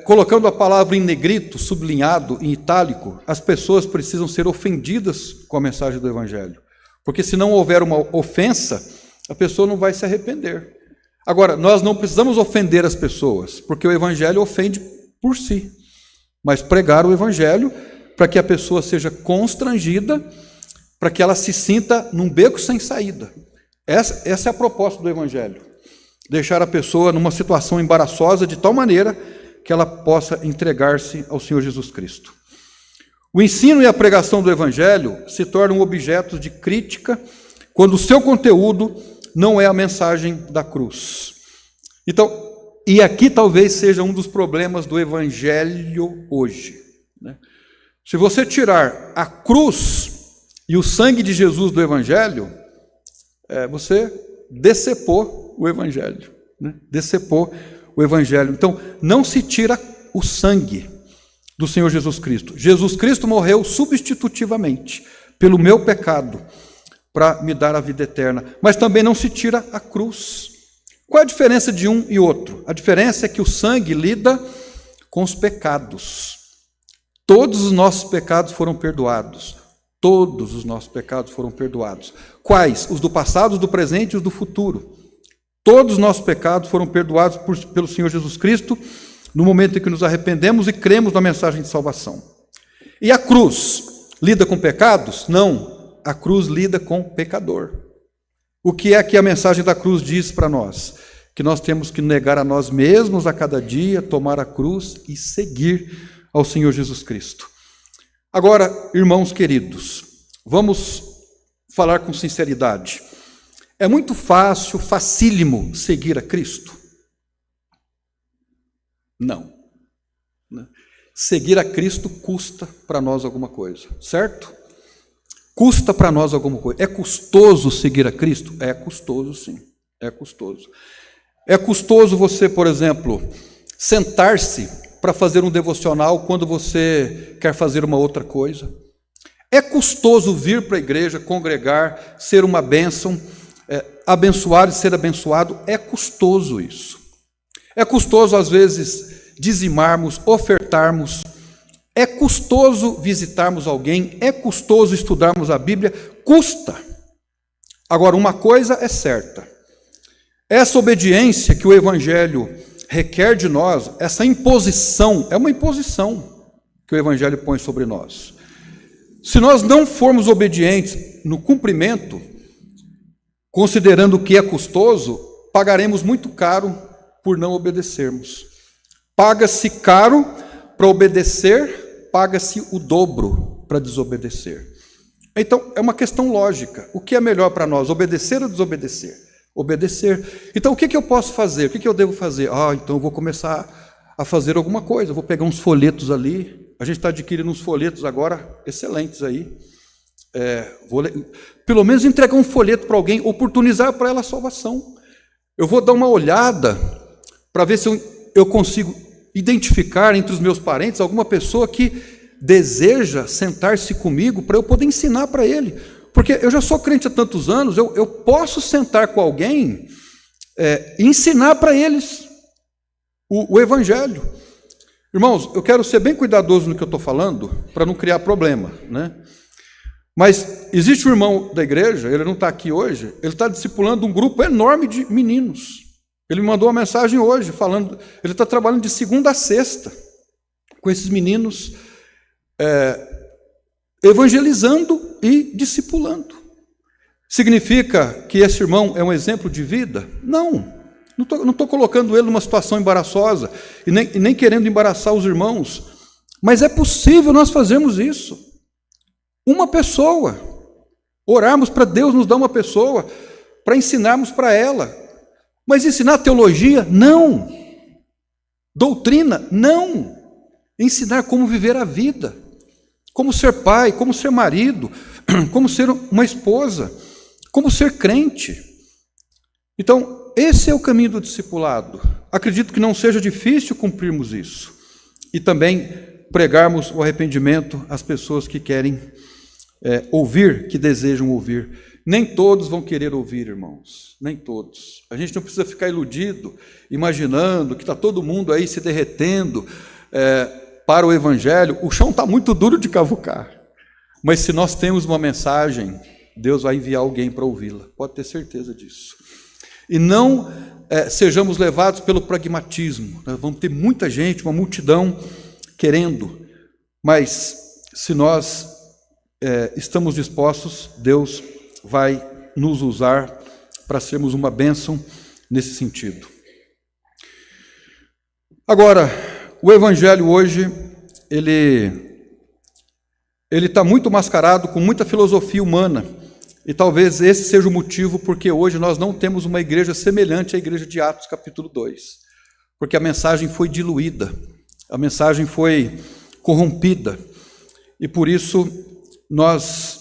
colocando a palavra em negrito, sublinhado, em itálico, as pessoas precisam ser ofendidas com a mensagem do Evangelho. Porque se não houver uma ofensa, a pessoa não vai se arrepender. Agora, nós não precisamos ofender as pessoas, porque o Evangelho ofende por si. Mas pregar o Evangelho para que a pessoa seja constrangida, para que ela se sinta num beco sem saída. Essa é a proposta do Evangelho. Deixar a pessoa numa situação embaraçosa de tal maneira que ela possa entregar-se ao Senhor Jesus Cristo. O ensino e a pregação do Evangelho se tornam objetos de crítica quando o seu conteúdo não é a mensagem da cruz. Então, e aqui talvez seja um dos problemas do Evangelho hoje, né? Se você tirar a cruz e o sangue de Jesus do Evangelho, você decepou o Evangelho, né? Decepou o Evangelho. Então, não se tira o sangue do Senhor Jesus Cristo. Jesus Cristo morreu substitutivamente pelo meu pecado, para me dar a vida eterna. Mas também não se tira a cruz. Qual é a diferença de um e outro? A diferença é que o sangue lida com os pecados. Todos os nossos pecados foram perdoados. Todos os nossos pecados foram perdoados. Quais? Os do passado, os do presente e os do futuro. Todos os nossos pecados foram perdoados pelo Senhor Jesus Cristo no momento em que nos arrependemos e cremos na mensagem de salvação. E a cruz lida com pecados? Não. A cruz lida com o pecador. O que é que a mensagem da cruz diz para nós? Que nós temos que negar a nós mesmos a cada dia, tomar a cruz e seguir ao Senhor Jesus Cristo. Agora, irmãos queridos, vamos falar com sinceridade. É muito fácil, facílimo seguir a Cristo? Não. Seguir a Cristo custa para nós alguma coisa, certo? Custa para nós alguma coisa. É custoso seguir a Cristo? É custoso, sim. É custoso. É custoso você, por exemplo, sentar-se para fazer um devocional quando você quer fazer uma outra coisa. É custoso vir para a igreja, congregar, ser uma bênção, abençoar e ser abençoado. É custoso isso. É custoso, às vezes, dizimarmos, ofertarmos. É custoso visitarmos alguém. É custoso estudarmos a Bíblia. Custa. Agora, uma coisa é certa. Essa obediência que o Evangelho requer de nós, essa imposição, é uma imposição que o Evangelho põe sobre nós. Se nós não formos obedientes no cumprimento, considerando que é custoso, pagaremos muito caro por não obedecermos. Paga-se caro para obedecer, paga-se o dobro para desobedecer. Então, é uma questão lógica. O que é melhor para nós, obedecer ou desobedecer? Obedecer. Então, o que eu posso fazer? O que eu devo fazer? Então eu vou começar a fazer alguma coisa. Vou pegar uns folhetos ali. A gente está adquirindo uns folhetos agora, excelentes aí. Pelo menos entregar um folheto para alguém, oportunizar para ela a salvação. Eu vou dar uma olhada para ver se eu consigo identificar entre os meus parentes alguma pessoa que deseja sentar-se comigo para eu poder ensinar para ele. Porque eu já sou crente há tantos anos, eu posso sentar com alguém e ensinar para eles o Evangelho. Irmãos, eu quero ser bem cuidadoso no que eu estou falando, para não criar problema, né? Mas existe um irmão da igreja, ele não está aqui hoje, ele está discipulando um grupo enorme de meninos. Ele me mandou uma mensagem hoje, falando, ele está trabalhando de segunda a sexta, com esses meninos, evangelizando e discipulando. Significa que esse irmão é um exemplo de vida? Não estou colocando ele numa situação embaraçosa, e nem querendo embaraçar os irmãos, mas é possível nós fazermos isso. Uma pessoa, orarmos para Deus nos dar uma pessoa, para ensinarmos para ela. Mas ensinar teologia? Não. Doutrina? Não. Ensinar como viver a vida, como ser pai, como ser marido, como ser uma esposa, como ser crente. Então, esse é o caminho do discipulado. Acredito que não seja difícil cumprirmos isso. E também pregarmos o arrependimento às pessoas que querem ouvir, que desejam ouvir. Nem todos vão querer ouvir, irmãos. Nem todos. A gente não precisa ficar iludido, imaginando que está todo mundo aí se derretendo para o Evangelho. O chão está muito duro de cavucar. Mas se nós temos uma mensagem, Deus vai enviar alguém para ouvi-la. Pode ter certeza disso. E não sejamos levados pelo pragmatismo. Nós vamos ter muita gente, uma multidão querendo. Mas se nós estamos dispostos, Deus vai nos usar para sermos uma bênção nesse sentido. Agora, o Evangelho hoje, ele está muito mascarado com muita filosofia humana, e talvez esse seja o motivo porque hoje nós não temos uma igreja semelhante à igreja de Atos capítulo 2, porque a mensagem foi diluída, a mensagem foi corrompida, e por isso nós,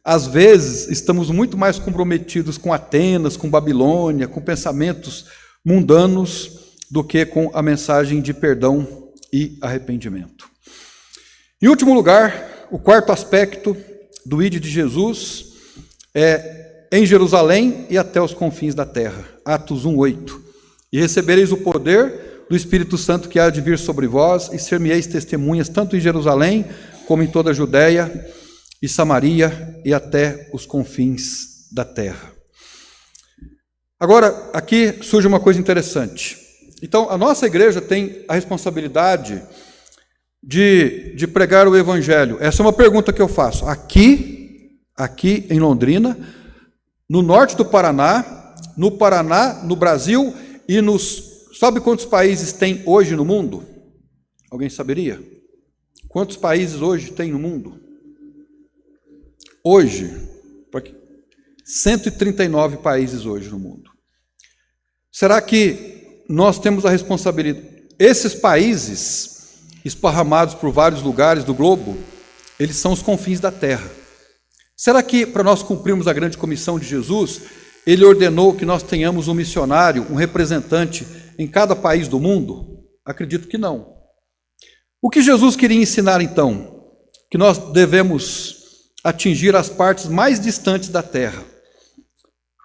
às vezes, estamos muito mais comprometidos com Atenas, com Babilônia, com pensamentos mundanos, do que com a mensagem de perdão e arrependimento. Em último lugar, o quarto aspecto do Ide de Jesus em Jerusalém e até os confins da terra. Atos 1:8. E recebereis o poder do Espírito Santo que há de vir sobre vós, e ser-me-eis testemunhas tanto em Jerusalém, como em toda a Judéia e Samaria e até os confins da terra. Agora, aqui surge uma coisa interessante. Então, a nossa igreja tem a responsabilidade de pregar o Evangelho. Essa é uma pergunta que eu faço. Aqui em Londrina, no norte do Paraná, no Brasil e Sabe quantos países tem hoje no mundo? Alguém saberia? Quantos países hoje tem no mundo? Hoje, 139 países hoje no mundo. Será que nós temos a responsabilidade? Esses países, esparramados por vários lugares do globo, eles são os confins da terra. Será que, para nós cumprirmos a grande comissão de Jesus, Ele ordenou que nós tenhamos um missionário, um representante em cada país do mundo? Acredito que não. O que Jesus queria ensinar, então? Que nós devemos atingir as partes mais distantes da terra.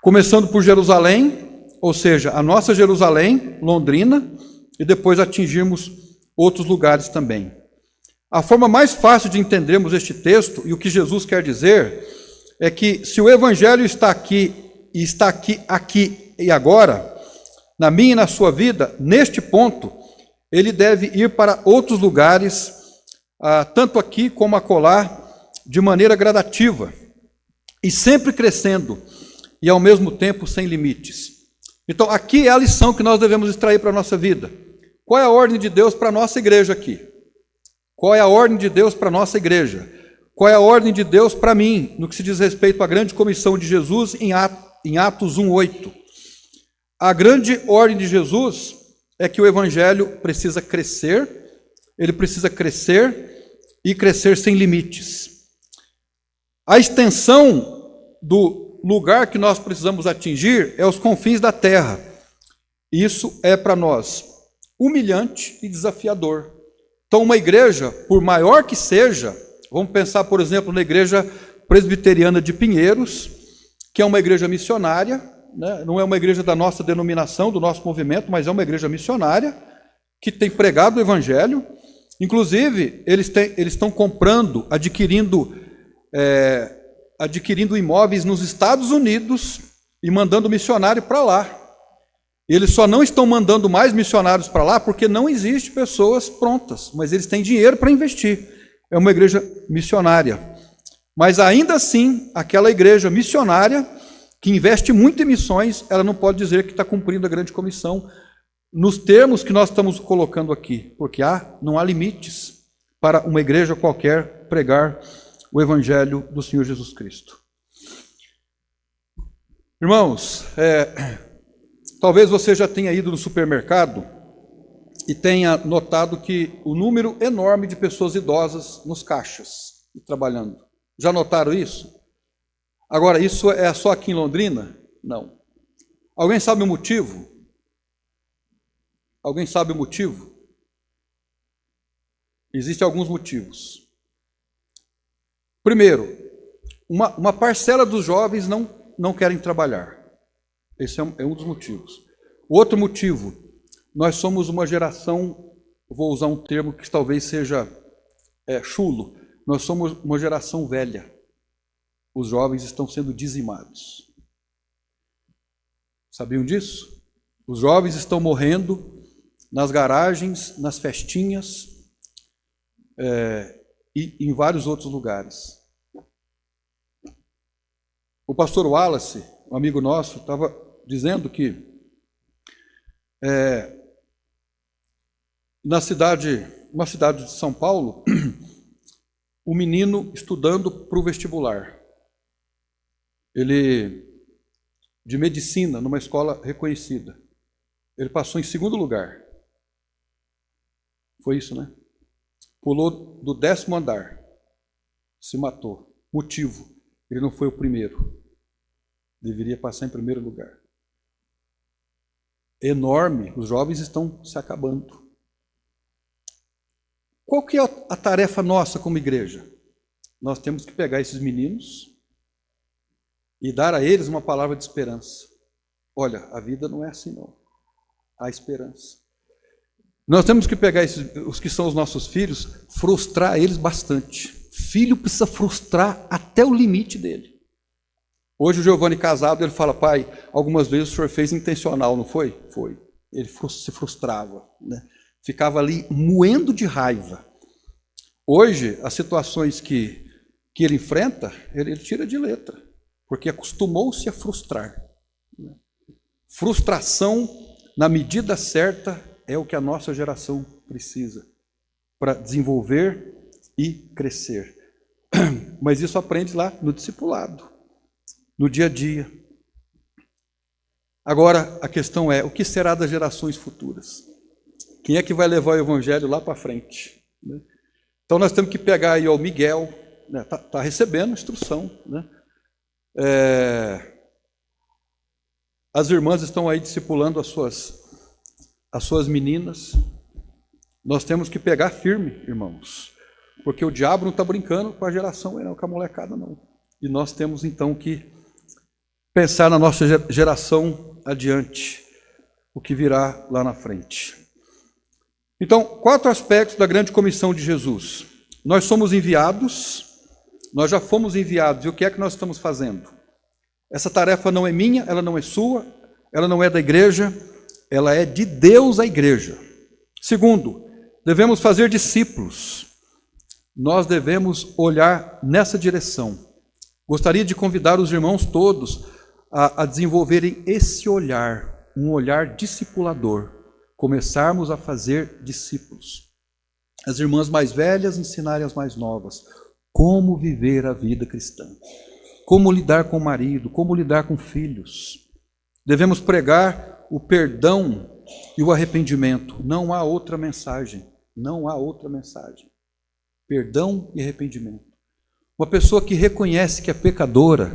Começando por Jerusalém, ou seja, a nossa Jerusalém, Londrina, e depois atingirmos outros lugares também. A forma mais fácil de entendermos este texto e o que Jesus quer dizer é que se o Evangelho está aqui e agora, na minha e na sua vida, neste ponto, ele deve ir para outros lugares, tanto aqui como acolá, de maneira gradativa, e sempre crescendo, e ao mesmo tempo sem limites. Então, aqui é a lição que nós devemos extrair para a nossa vida. Qual é a ordem de Deus para a nossa igreja aqui? Qual é a ordem de Deus para a nossa igreja? Qual é a ordem de Deus para mim, no que se diz respeito à grande comissão de Jesus em Atos 1:8? A grande ordem de Jesus é que o Evangelho precisa crescer, ele precisa crescer e crescer sem limites. A extensão do lugar que nós precisamos atingir é os confins da terra. Isso é para nós humilhante e desafiador. Então, uma igreja, por maior que seja, vamos pensar, por exemplo, na igreja presbiteriana de Pinheiros, que é uma igreja missionária, né? Não é uma igreja da nossa denominação, do nosso movimento, mas é uma igreja missionária, que tem pregado o Evangelho. Inclusive, eles estão comprando, adquirindo imóveis nos Estados Unidos e mandando missionário para lá. Eles só não estão mandando mais missionários para lá porque não existe pessoas prontas, mas eles têm dinheiro para investir. É uma igreja missionária. Mas ainda assim, aquela igreja missionária, que investe muito em missões, ela não pode dizer que está cumprindo a grande comissão nos termos que nós estamos colocando aqui, porque não há limites para uma igreja qualquer pregar o Evangelho do Senhor Jesus Cristo. Irmãos, talvez você já tenha ido no supermercado e tenha notado que o número enorme de pessoas idosas nos caixas trabalhando. Já notaram isso? Agora, isso é só aqui em Londrina? Não. Alguém sabe o motivo? Alguém sabe o motivo? Existem alguns motivos. Primeiro, uma parcela dos jovens não querem trabalhar. Esse é um dos motivos. O outro motivo, nós somos uma geração, vou usar um termo que talvez seja chulo, nós somos uma geração velha. Os jovens estão sendo dizimados. Sabiam disso? Os jovens estão morrendo nas garagens, nas festinhas e em vários outros lugares. O pastor Wallace, um amigo nosso, estava dizendo que uma cidade de São Paulo, o menino estudando para o vestibular, ele, de medicina, numa escola reconhecida, ele passou em segundo lugar. Foi isso, né? Pulou do 10º andar, se matou. Motivo, ele não foi o primeiro. Deveria passar em primeiro lugar. Enorme, os jovens estão se acabando. Qual que é a tarefa nossa como igreja? Nós temos que pegar esses meninos e dar a eles uma palavra de esperança. Olha, a vida não é assim não. Há esperança. Nós temos que pegar os que são os nossos filhos, frustrar eles bastante. Filho precisa frustrar até o limite dele. Hoje o Giovanni casado, ele fala: pai, algumas vezes o senhor fez intencional, não foi? Foi. Ele se frustrava, né? Ficava ali moendo de raiva. Hoje, as situações que ele enfrenta, ele tira de letra, porque acostumou-se a frustrar. Frustração, na medida certa, é o que a nossa geração precisa para desenvolver e crescer. Mas isso aprende lá no discipulado, no dia a dia. Agora, a questão é, o que será das gerações futuras? Quem é que vai levar o evangelho lá para frente? Então, nós temos que pegar aí o Miguel, né? Tá recebendo instrução, né? As irmãs estão aí discipulando as suas meninas. Nós temos que pegar firme, irmãos, porque o diabo não está brincando com a geração, não, com a molecada, não. E nós temos, então, que pensar na nossa geração adiante, o que virá lá na frente. Então, 4 aspectos da grande comissão de Jesus. Nós somos enviados, nós já fomos enviados, e o que é que nós estamos fazendo? Essa tarefa não é minha, ela não é sua, ela não é da igreja, ela é de Deus à igreja. Segundo, devemos fazer discípulos. Nós devemos olhar nessa direção. Gostaria de convidar os irmãos todos a desenvolverem esse olhar, um olhar discipulador. Começarmos a fazer discípulos. As irmãs mais velhas ensinarem as mais novas como viver a vida cristã, como lidar com o marido, como lidar com filhos. Devemos pregar o perdão e o arrependimento. Não há outra mensagem. Não há outra mensagem. Perdão e arrependimento. Uma pessoa que reconhece que é pecadora,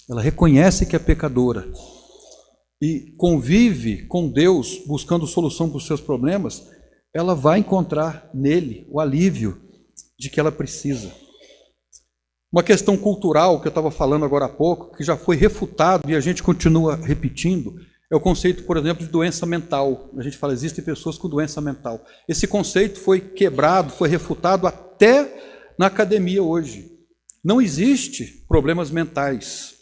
ela reconhece que é pecadora e convive com Deus buscando solução para os seus problemas, ela vai encontrar nele o alívio de que ela precisa. Uma questão cultural que eu estava falando agora há pouco, que já foi refutado e a gente continua repetindo, é o conceito, por exemplo, de doença mental. A gente fala, existem pessoas com doença mental. Esse conceito foi quebrado, foi refutado até na academia hoje. Não existe problemas mentais.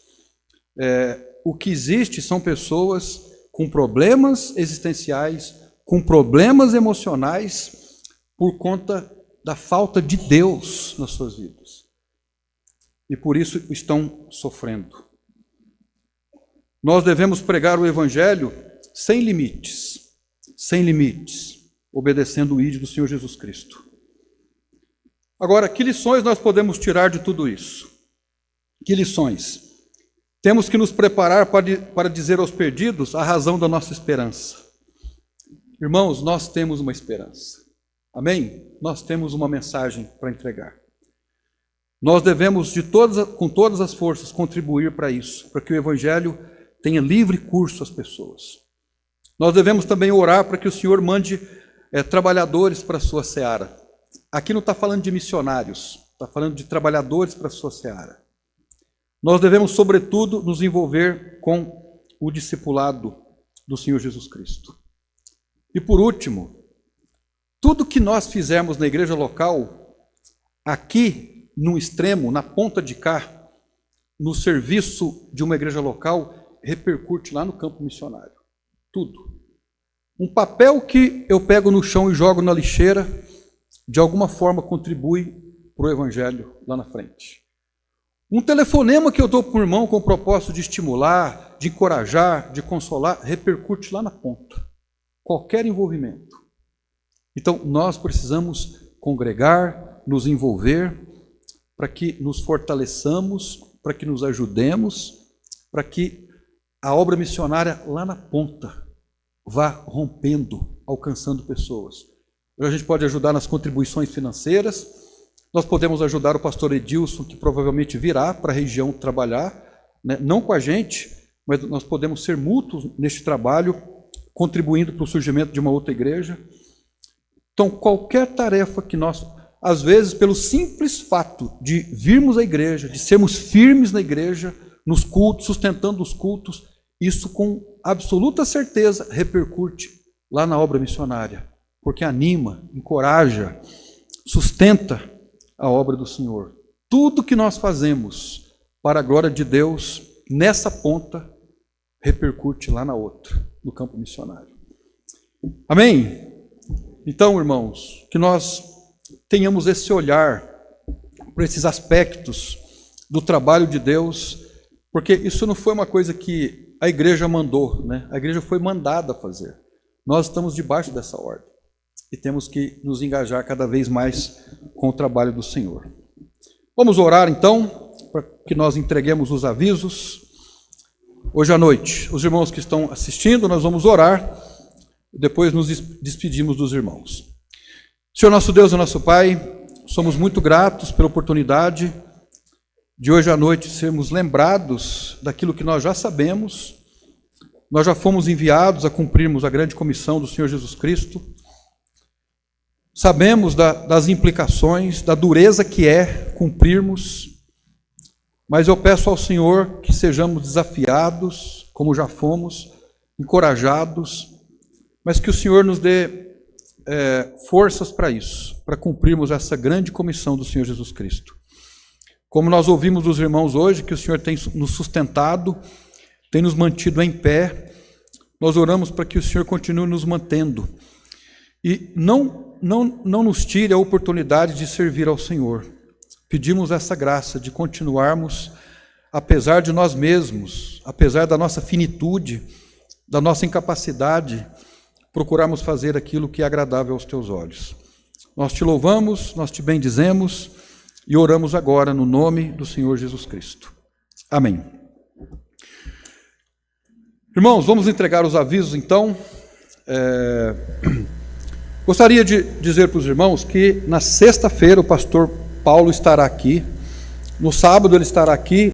O que existe são pessoas com problemas existenciais, com problemas emocionais, por conta da falta de Deus nas suas vidas. E por isso estão sofrendo. Nós devemos pregar o Evangelho sem limites, obedecendo o ídolo do Senhor Jesus Cristo. Agora, que lições nós podemos tirar de tudo isso? Que lições? Temos que nos preparar para dizer aos perdidos a razão da nossa esperança. Irmãos, nós temos uma esperança. Amém? Nós temos uma mensagem para entregar. Nós devemos, com todas as forças, contribuir para isso, para que o Evangelho tenha livre curso às pessoas. Nós devemos também orar para que o Senhor mande trabalhadores para a sua seara. Aqui não está falando de missionários, está falando de trabalhadores para a sua seara. Nós devemos, sobretudo, nos envolver com o discipulado do Senhor Jesus Cristo. E por último, tudo que nós fizermos na igreja local, aqui no extremo, na ponta de cá, no serviço de uma igreja local, repercute lá no campo missionário. Tudo. Um papel que eu pego no chão e jogo na lixeira, de alguma forma contribui para o Evangelho lá na frente. Um telefonema que eu dou para o irmão com o propósito de estimular, de encorajar, de consolar, repercute lá na ponta. Qualquer envolvimento. Então, nós precisamos congregar, nos envolver, para que nos fortaleçamos, para que nos ajudemos, para que a obra missionária lá na ponta vá rompendo, alcançando pessoas. A gente pode ajudar nas contribuições financeiras, nós podemos ajudar o pastor Edilson, que provavelmente virá para a região trabalhar, né? Não com a gente, mas nós podemos ser mútuos neste trabalho, contribuindo para o surgimento de uma outra igreja. Então, qualquer tarefa que nós, às vezes, pelo simples fato de virmos à igreja, de sermos firmes na igreja, nos cultos, sustentando os cultos, isso com absoluta certeza repercute lá na obra missionária, porque anima, encoraja, sustenta a obra do Senhor. Tudo que nós fazemos para a glória de Deus, nessa ponta, repercute lá na outra, no campo missionário. Amém? Então, irmãos, que nós tenhamos esse olhar para esses aspectos do trabalho de Deus, porque isso não foi uma coisa que a igreja mandou, né? A igreja foi mandada a fazer. Nós estamos debaixo dessa ordem e temos que nos engajar cada vez mais com o trabalho do Senhor. Vamos orar então, para que nós entreguemos os avisos. Hoje à noite, os irmãos que estão assistindo, nós vamos orar, depois nos despedimos dos irmãos. Senhor nosso Deus e nosso Pai, somos muito gratos pela oportunidade de hoje à noite sermos lembrados daquilo que nós já sabemos. Nós já fomos enviados a cumprirmos a grande comissão do Senhor Jesus Cristo. Sabemos das implicações, da dureza que é cumprirmos, mas eu peço ao Senhor que sejamos desafiados, como já fomos, encorajados, mas que o Senhor nos dê forças para isso, para cumprirmos essa grande comissão do Senhor Jesus Cristo. Como nós ouvimos dos irmãos hoje, que o Senhor tem nos sustentado, tem nos mantido em pé, nós oramos para que o Senhor continue nos mantendo e não nos tire a oportunidade de servir ao Senhor. Pedimos essa graça de continuarmos, apesar de nós mesmos, apesar da nossa finitude, da nossa incapacidade, procurarmos fazer aquilo que é agradável aos teus olhos. Nós te louvamos, nós te bendizemos e oramos agora no nome do Senhor Jesus Cristo. Amém. Irmãos, vamos entregar os avisos então. Gostaria de dizer para os irmãos que na sexta-feira o pastor Paulo estará aqui, no sábado ele estará aqui